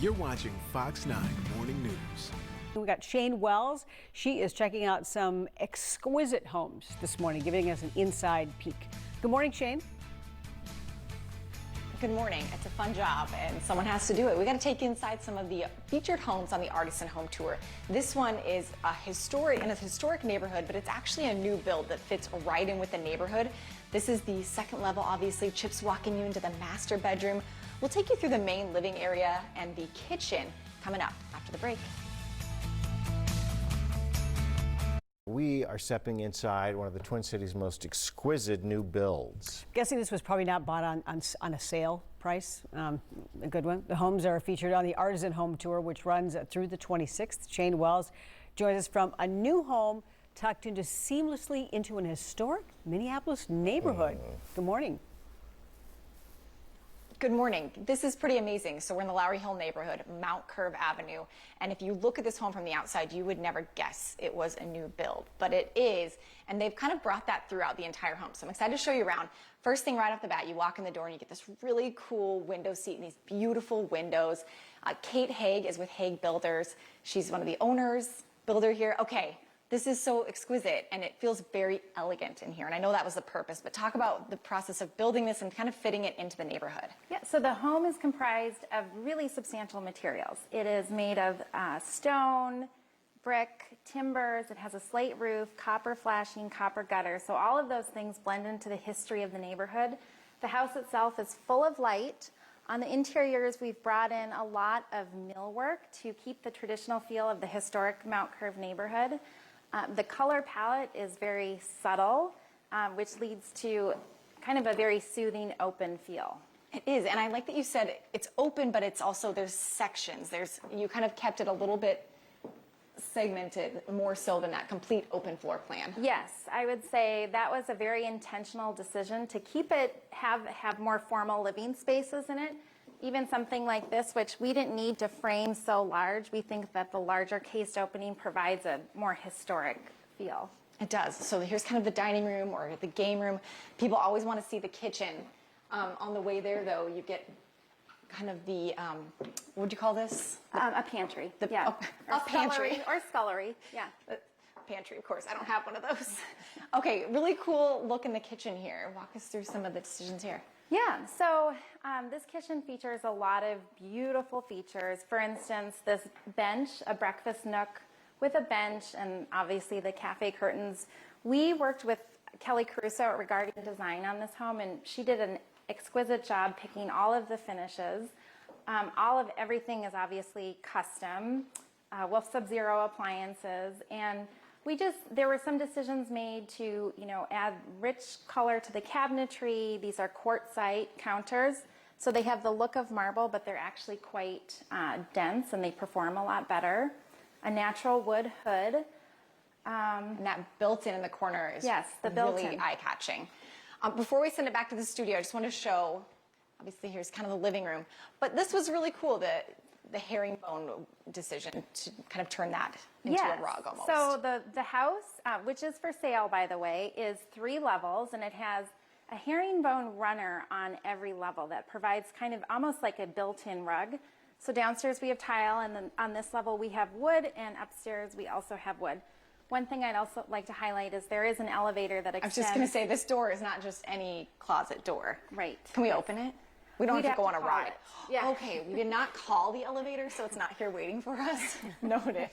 You're watching Fox 9 Morning News. We got Shayne Wells. She is checking out some exquisite homes this morning, giving us an inside peek. Good morning, Shayne. Good morning. It's a fun job and someone has to do it. We got to take you inside some of the featured homes on the Artisan Home Tour. This one is in a historic neighborhood, but it's actually a new build that fits right in with the neighborhood. This is the second level, obviously. Chip's walking you into the master bedroom. We'll take you through the main living area and the kitchen coming up after the break. We are stepping inside one of the Twin Cities' most exquisite new builds. Guessing this was probably not bought on a sale price, a good one. The homes are featured on the Artisan Home Tour, which runs through the 26th. Shayne Wells joins us from a new home tucked into seamlessly into an historic Minneapolis neighborhood. Good morning. Good morning. This is pretty amazing. So we're in the Lowry Hill neighborhood, Mount Curve Avenue. And if you look at this home from the outside, you would never guess it was a new build, but it is. And they've kind of brought that throughout the entire home. So I'm excited to show you around. First thing right off the bat, you walk in the door and you get this really cool window seat and these beautiful windows. Kate Hage is with Hage Builders. She's one of the owners, builder here. Okay. This is so exquisite and it feels very elegant in here. And I know that was the purpose, but talk about the process of building this and kind of fitting it into the neighborhood. Yeah, so the home is comprised of really substantial materials. It is made of stone, brick, timbers. It has a slate roof, copper flashing, copper gutter. So all of those things blend into the history of the neighborhood. The house itself is full of light. On the interiors, we've brought in a lot of millwork to keep the traditional feel of the historic Mount Curve neighborhood. The color palette is very subtle, which leads to kind of a very soothing, open feel. It is, and I like that you said it's open, but it's also, there's sections. You kind of kept it a little bit segmented, more so than that complete open floor plan. Yes, I would say that was a very intentional decision to keep it, have more formal living spaces in it. Even something like this, which we didn't need to frame so large, we think that the larger cased opening provides a more historic feel. It does. So here's kind of the dining room or the game room. People always want to see the kitchen. On the way there, though, you get kind of the, what would you call this? A pantry. A pantry. Or scullery, yeah. Pantry, of course. I don't have one of those. Okay, really cool look in the kitchen here. Walk us through some of the decisions here. Yeah, so this kitchen features a lot of beautiful features. For instance, this bench, a breakfast nook with a bench, and obviously the cafe curtains. We worked with Kelly Caruso regarding design on this home, and she did an exquisite job picking all of the finishes. Everything is obviously custom, with Sub-Zero appliances, and there were some decisions made to, add rich color to the cabinetry. These are quartzite counters. So they have the look of marble, but they're actually quite dense and they perform a lot better. A natural wood hood. And that built-in in the corner is really eye-catching. Before we send it back to the studio, I just want to show, obviously here's kind of the living room, but this was really cool, the herringbone decision to kind of turn that into a rug almost. So the house, which is for sale, by the way, is 3 levels, and it has a herringbone runner on every level that provides kind of almost like a built-in rug. So downstairs we have tile, and then on this level we have wood, and upstairs we also have wood. One thing I'd also like to highlight is there is an elevator that extends. I was just going to say, this door is not just any closet door. Right. Can we open it? We don't have to go on a ride. Yeah. Okay, we did not call the elevator, so it's not here waiting for us. Noted.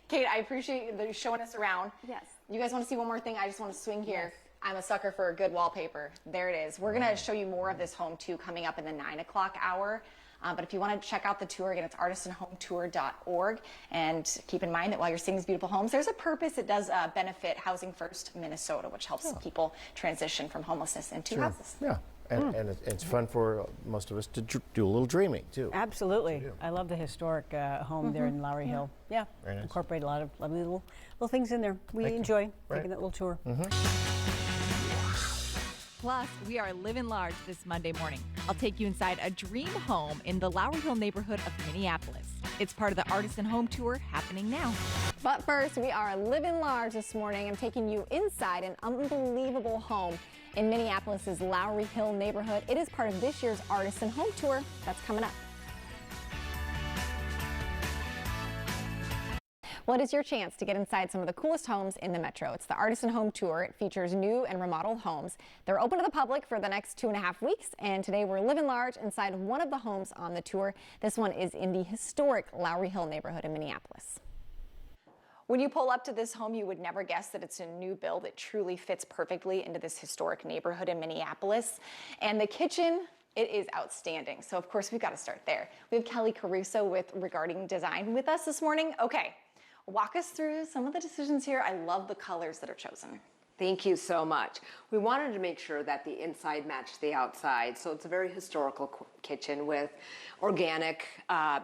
Kate, I appreciate you showing us around. Yes. You guys want to see one more thing? I just want to swing here. Yes. I'm a sucker for a good wallpaper. There it is. We're going to show you more of this home, too, coming up in the 9 o'clock hour. But if you want to check out the tour, again, it's artisanhometour.org. And keep in mind that while you're seeing these beautiful homes, there's a purpose. It does benefit Housing First Minnesota, which helps people transition from homelessness into houses. Yeah. And it's fun for most of us to do a little dreaming, too. Absolutely. I love the historic home there in Lowry Hill. Yeah, very nice. Incorporate a lot of lovely little things in there. We enjoy taking that little tour. Plus, we are living large this Monday morning. I'll take you inside a dream home in the Lowry Hill neighborhood of Minneapolis. It's part of the Artisan Home Tour happening now. But first, we are living large this morning. I'm taking you inside an unbelievable home in Minneapolis's Lowry Hill neighborhood. It is part of this year's Artisan Home Tour. That's coming up. Well, it is your chance to get inside some of the coolest homes in the metro. It's the Artisan Home Tour. It features new and remodeled homes. They're open to the public for the next 2.5 weeks, and today we're living large inside one of the homes on the tour. This one is in the historic Lowry Hill neighborhood in Minneapolis. When you pull up to this home, you would never guess that it's a new build. It truly fits perfectly into this historic neighborhood in Minneapolis. And the kitchen, it is outstanding. So of course we've got to start there. We have Kelly Caruso with Regarding Design with us this morning. Okay, walk us through some of the decisions here. I love the colors that are chosen. Thank you so much. We wanted to make sure that the inside matched the outside. So it's a very historical kitchen with organic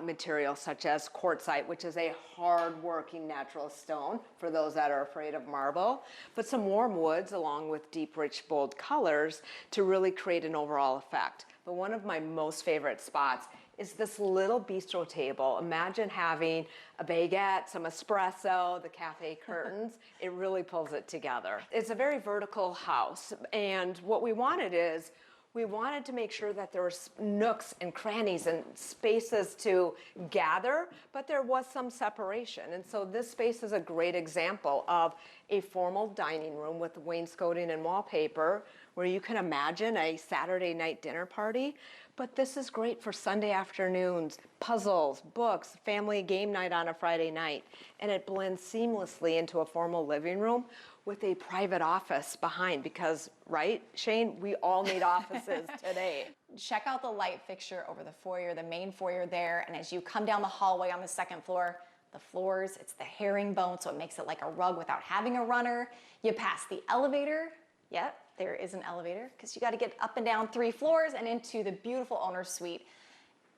materials such as quartzite, which is a hard-working natural stone for those that are afraid of marble, but some warm woods along with deep, rich, bold colors to really create an overall effect. But one of my most favorite spots is this little bistro table. Imagine having a baguette, some espresso, the cafe curtains. It really pulls it together. It's a very vertical house, and what we wanted to make sure that there were nooks and crannies and spaces to gather, but there was some separation. And so this space is a great example of a formal dining room with wainscoting and wallpaper where you can imagine a Saturday night dinner party. But this is great for Sunday afternoons, puzzles, books, family game night on a Friday night. And it blends seamlessly into a formal living room with a private office behind because, right, Shayne, we all need offices today. Check out the light fixture over the foyer, the main foyer there. And as you come down the hallway on the second floor, the floors, it's the herringbone, so it makes it like a rug without having a runner. You pass the elevator. Yep, there is an elevator because you got to get up and down 3 floors and into the beautiful owner's suite.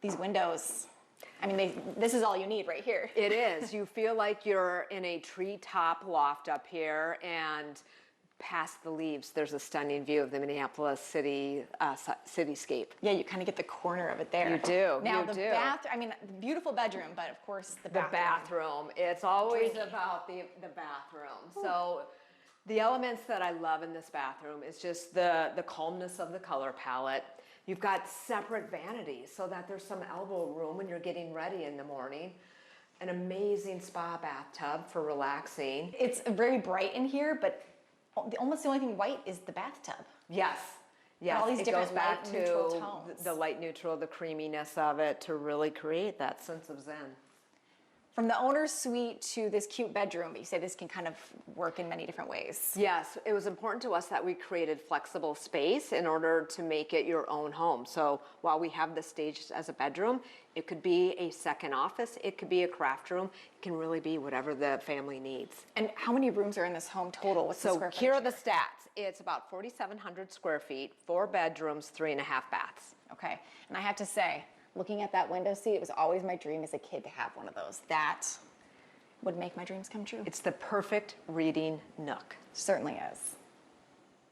These windows, I mean, this is all you need right here. It is. You feel like you're in a treetop loft up here, and past the leaves, there's a stunning view of the Minneapolis cityscape. Yeah, you kind of get the corner of it there. You do. Now you the do. beautiful bedroom, but of course the bathroom. It's always about the bathroom. Ooh. So the elements that I love in this bathroom is just the calmness of the color palette. You've got separate vanities so that there's some elbow room when you're getting ready in the morning. An amazing spa bathtub for relaxing. It's very bright in here, but almost the only thing white is the bathtub. Yes. Yes, all these it different goes back light neutral to tones. the light neutral, the creaminess of it to really create that sense of zen. From the owner's suite to this cute bedroom, but you say this can kind of work in many different ways. Yes, it was important to us that we created flexible space in order to make it your own home. So while we have this staged as a bedroom, it could be a second office, it could be a craft room, it can really be whatever the family needs. And how many rooms are in this home total? What's the square here are footage the stats. It's about 4,700 square feet, 4 bedrooms, 3.5 baths. Okay, and I have to say, looking at that window seat, it was always my dream as a kid to have one of those. That would make my dreams come true. It's the perfect reading nook. Certainly is.